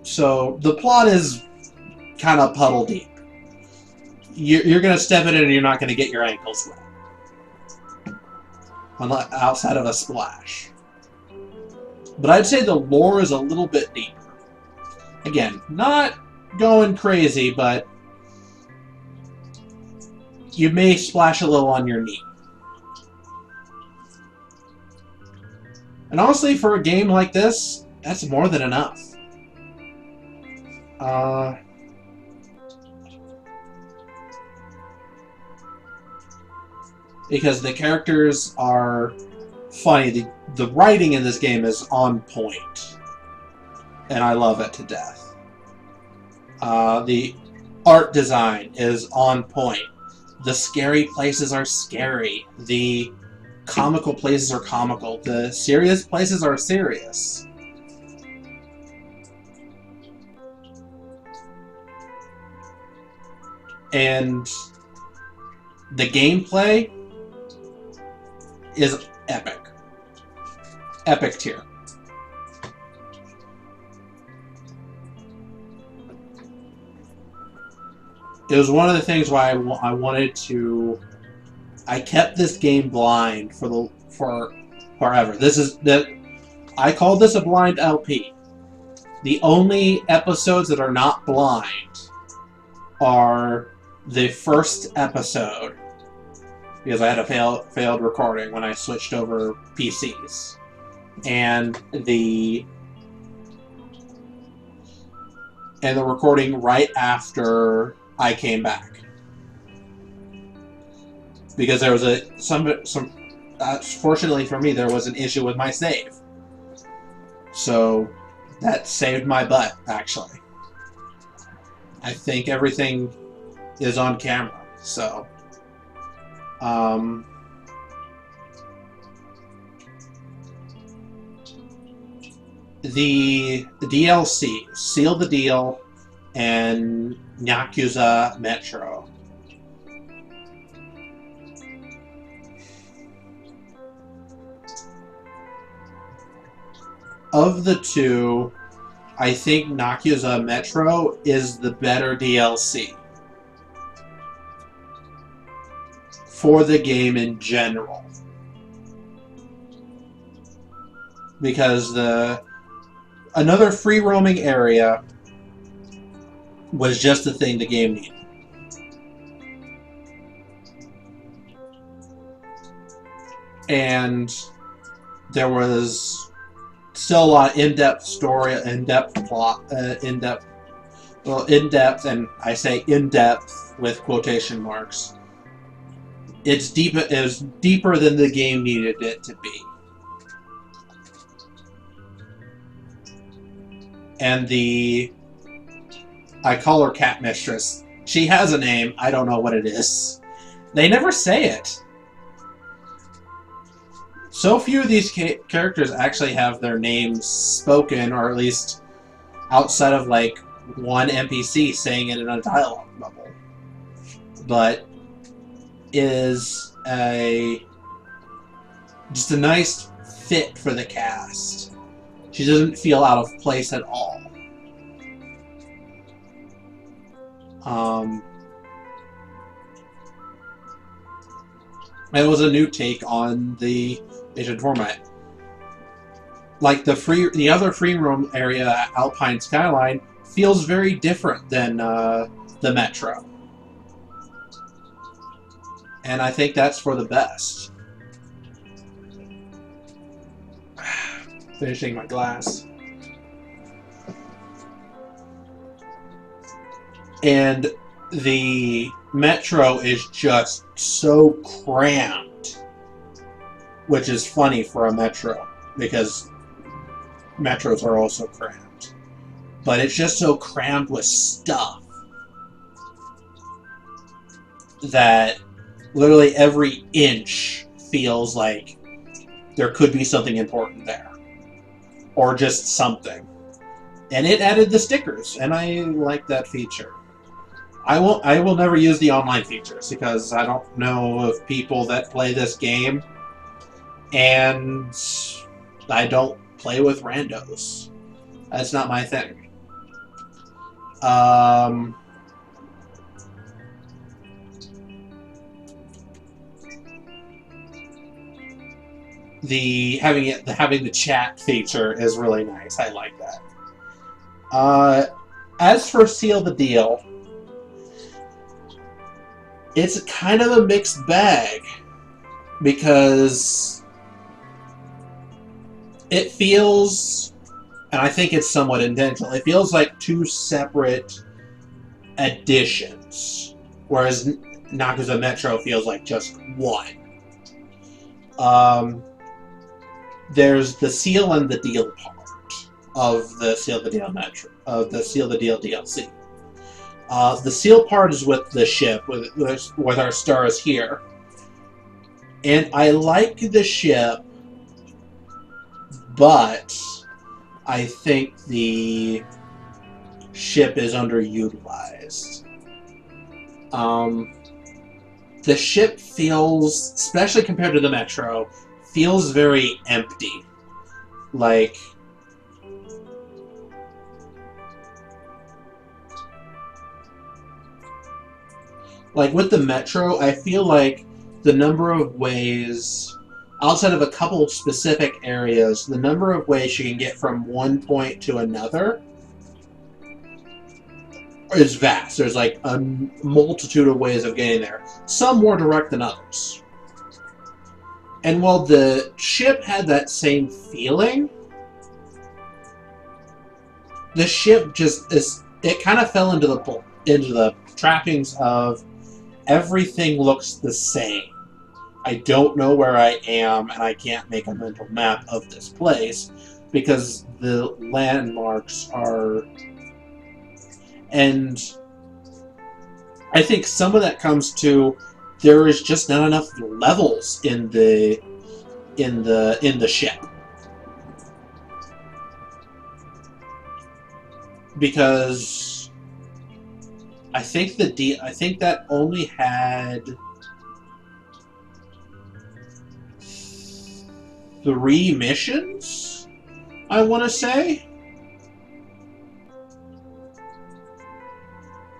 So the plot is kind of puddle deep. You're going to step in it and you're not going to get your ankles wet. Outside of a splash. But I'd say the lore is a little bit deeper. Again, not going crazy, but you may splash a little on your knee. And honestly, for a game like this, that's more than enough. Because the characters are funny. The writing in this game is on point. And I love it to death. The art design is on point. The scary places are scary. The comical places are comical. The serious places are serious. And the gameplay is epic. Epic tier. It was one of the things why I wanted to. I kept this game blind for forever. I called this a blind LP. The only episodes that are not blind are the first episode, because I had a failed recording when I switched over PCs, and the recording right after I came back, because there was fortunately for me, there was an issue with my save, so that saved my butt. Actually, I think everything is on camera, so the DLC, Seal the Deal, and Nyakuza Metro. Of the two, I think Nyakuza Metro is the better DLC for the game in general. Because another free roaming area was just the thing the game needed. And there was still a lot of in-depth story, in-depth plot, in-depth, and I say in-depth with quotation marks. It was deeper than the game needed it to be. And I call her Cat Mistress. She has a name, I don't know what it is. They never say it. So few of these characters actually have their names spoken, or at least outside of like one NPC saying it in a dialogue bubble. But is just a nice fit for the cast. She doesn't feel out of place at all. It was a new take on the Asian format. Like the other free roam area, Alpine Skyline, feels very different than the Metro. And I think that's for the best. Finishing my glass. And the Metro is just so cramped, which is funny for a Metro, because Metros are also cramped. But it's just so crammed with stuff that literally every inch feels like there could be something important there. Or just something. And it added the stickers, and I like that feature. I will never use the online features, because I don't know of people that play this game, and I don't play with randos. That's not my thing. Having the chat feature is really nice. I like that. As for Seal the Deal, it's kind of a mixed bag, because it feels, and I think it's somewhat intentional, it feels like two separate editions, whereas Nyakuza Metro feels like just one. There's the Seal and the Deal part of the Seal the Deal Metro, of the Seal the Deal DLC. The Seal part is with the ship, with our stars here. And I like the ship, but I think the ship is underutilized. The ship feels, especially compared to the Metro, feels very empty. Like with the Metro, I feel like the number of ways, outside of a couple of specific areas, the number of ways you can get from one point to another is vast. There's like a multitude of ways of getting there. Some more direct than others. And while the ship had that same feeling, the ship it kind of fell into the trappings of everything looks the same. I don't know where I am, and I can't make a mental map of this place, because the landmarks are... And I think some of that comes to there is just not enough levels in the ship. because I think I think that only had 3 missions, I want to say.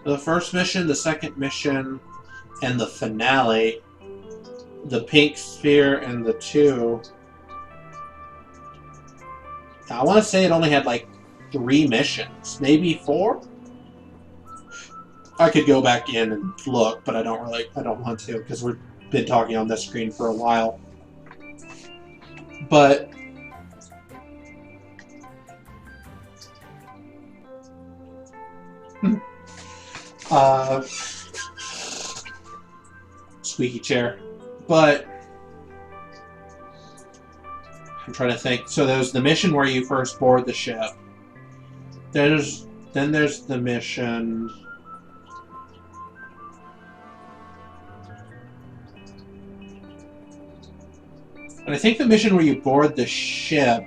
The first mission, the second mission, and the finale. The pink sphere and the 2. I want to say it only had like 3 missions, maybe 4. I could go back in and look, but I don't want to because we've been talking on this screen for a while. But squeaky chair. But I'm trying to think. So there's the mission where you first board the ship. Then there's the mission. And I think the mission where you board the ship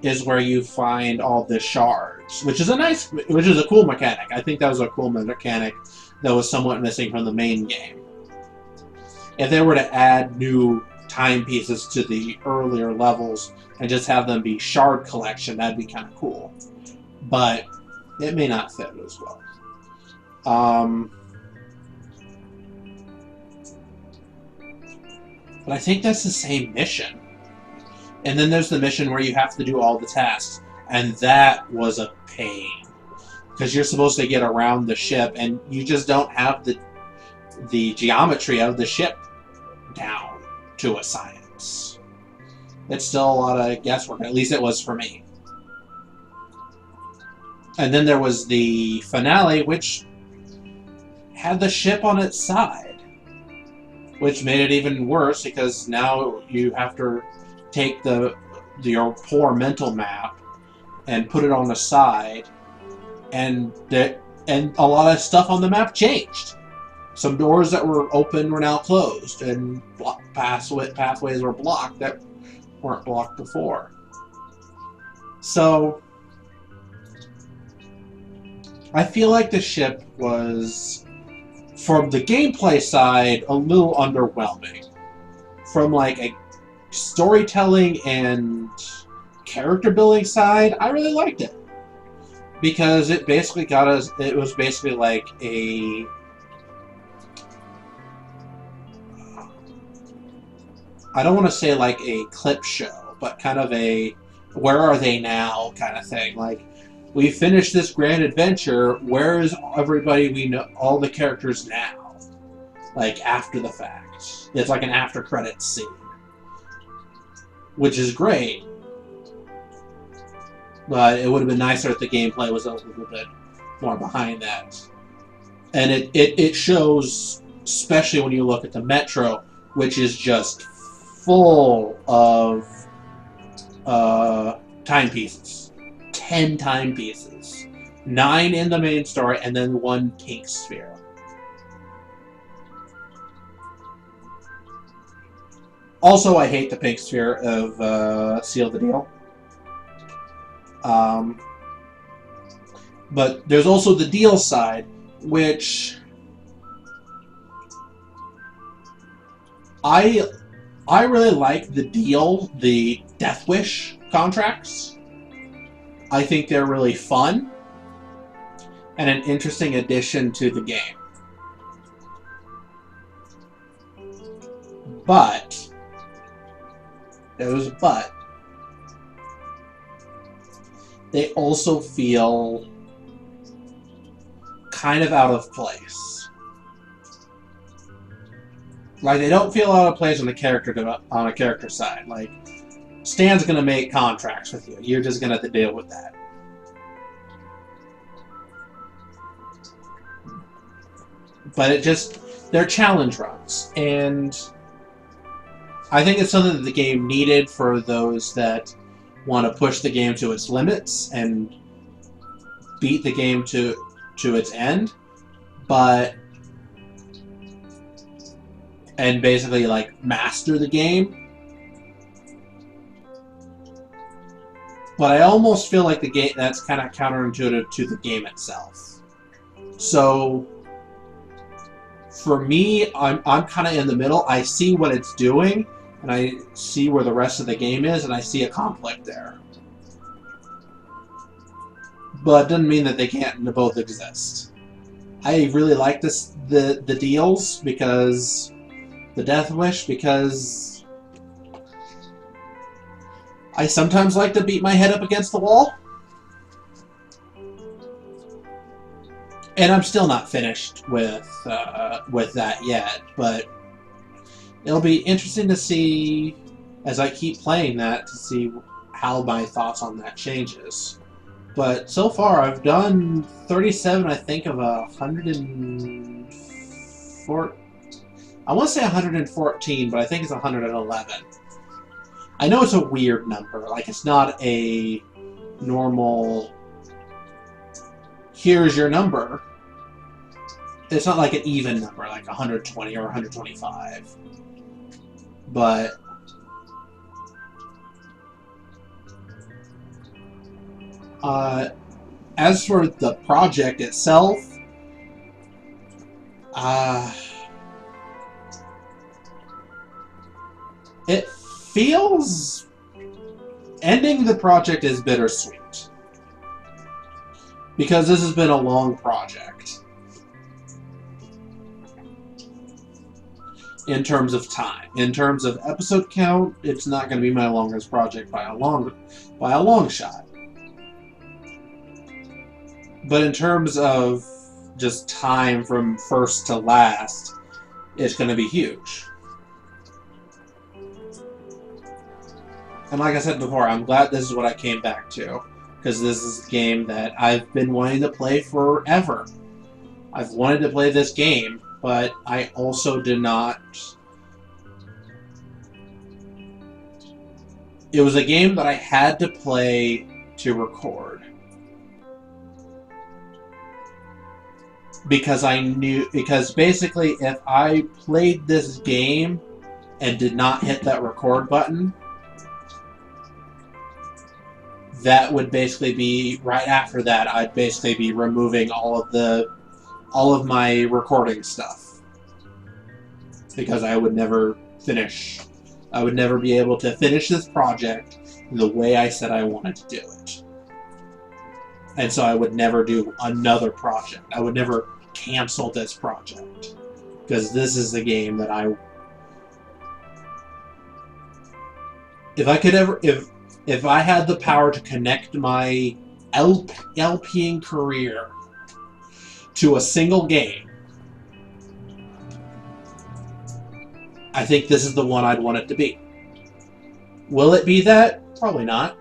is where you find all the shards, which is a cool mechanic. I think that was a cool mechanic that was somewhat missing from the main game. If they were to add new timepieces to the earlier levels and just have them be shard collection, that'd be kind of cool. But it may not fit as well. But I think that's the same mission. And then there's the mission where you have to do all the tasks. And that was a pain. Because you're supposed to get around the ship, and you just don't have the geometry of the ship down to a science. It's still a lot of guesswork. At least it was for me. And then there was the finale, which had the ship on its side. Which made it even worse, because now you have to take your poor mental map and put it on the side, and a lot of stuff on the map changed. Some doors that were open were now closed, and pathways were blocked that weren't blocked before. So I feel like the ship was, from the gameplay side, a little underwhelming. From like a storytelling and character building side, I really liked it. Because it basically got us, it was basically like a, I don't want to say like a clip show, but kind of a where are they now kind of thing. Like, we finished this grand adventure, where is everybody we know, all the characters now? Like, after the fact. It's like an after credits scene. Which is great. But it would have been nicer if the gameplay was a little bit more behind that. And it shows, especially when you look at the Metro, which is just full of timepieces. 10 timepieces. 9 in the main story, and then 1 pink sphere. Also, I hate the pink sphere of Seal the Deal. But there's also the deal side, which I really like the deal, the Death Wish contracts. I think they're really fun and an interesting addition to the game. But there's a but. They also feel kind of out of place. Like, they don't feel out of place on a character side. Like, Stan's gonna make contracts with you. You're just gonna have to deal with that. But they're challenge runs, and I think it's something that the game needed for those that want to push the game to its limits and beat the game to its end, and basically like master the game. But I almost feel like the game that's kind of counterintuitive to the game itself. So for me, I'm kind of in the middle. I see what it's doing, and I see where the rest of the game is, and I see a conflict there. But it doesn't mean that they can't both exist. I really like the deals because the Death Wish because I sometimes like to beat my head up against the wall. And I'm still not finished with that yet, but it'll be interesting to see as I keep playing that to see how my thoughts on that changes. But so far, I've done 37, I think, of 104. I want to say 114, but I think it's 111. I know it's a weird number. Like, it's not a normal, here's your number. It's not like an even number, like 120 or 125. But as for the project itself, it feels... Ending the project is bittersweet. Because this has been a long project. In terms of time. In terms of episode count, it's not going to be my longest project by a long shot. But in terms of just time from first to last, it's going to be huge. And like I said before, I'm glad this is what I came back to. Because this is a game that I've been wanting to play forever. I've wanted to play this game, but I also did not... It was a game that I had to play to record. Because I knew... Because basically, if I played this game and did not hit that record button, that would basically be... Right after that, I'd basically be removing all of my recording stuff. Because I would never finish. I would never be able to finish this project the way I said I wanted to do it. And so I would never do another project. I would never cancel this project. Because this is the game that I... If I could ever... If I had the power to connect my LPing career to a single game, I think this is the one I'd want it to be. Will it be that? Probably not.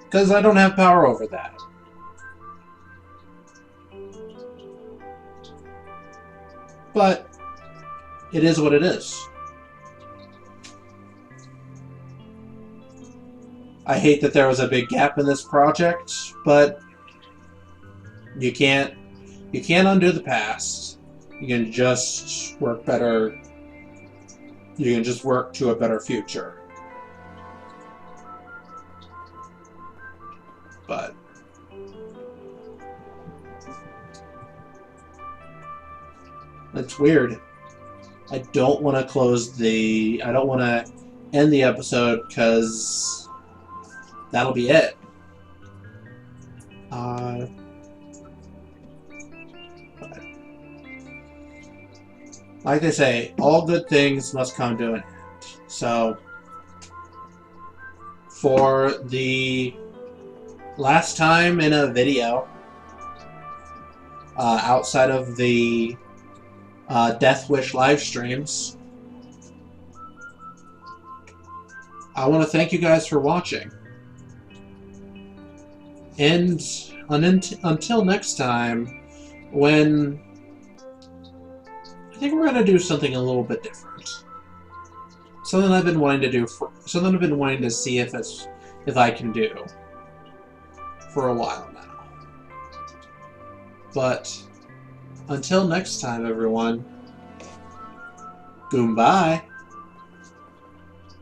Because I don't have power over that. But it is what it is. I hate that there was a big gap in this project, but you can't undo the past. You can just work better. You can just work to a better future. But it's weird. I don't want to I don't want to end the episode because that'll be it. Like they say, all good things must come to an end. So, for the last time in a video, outside of the Death Wish live streams, I want to thank you guys for watching. And until next time, when I think we're going to do something a little bit different. Something I've been wanting to do something I've been wanting to see if I can do for a while now. But until next time, everyone, goodbye.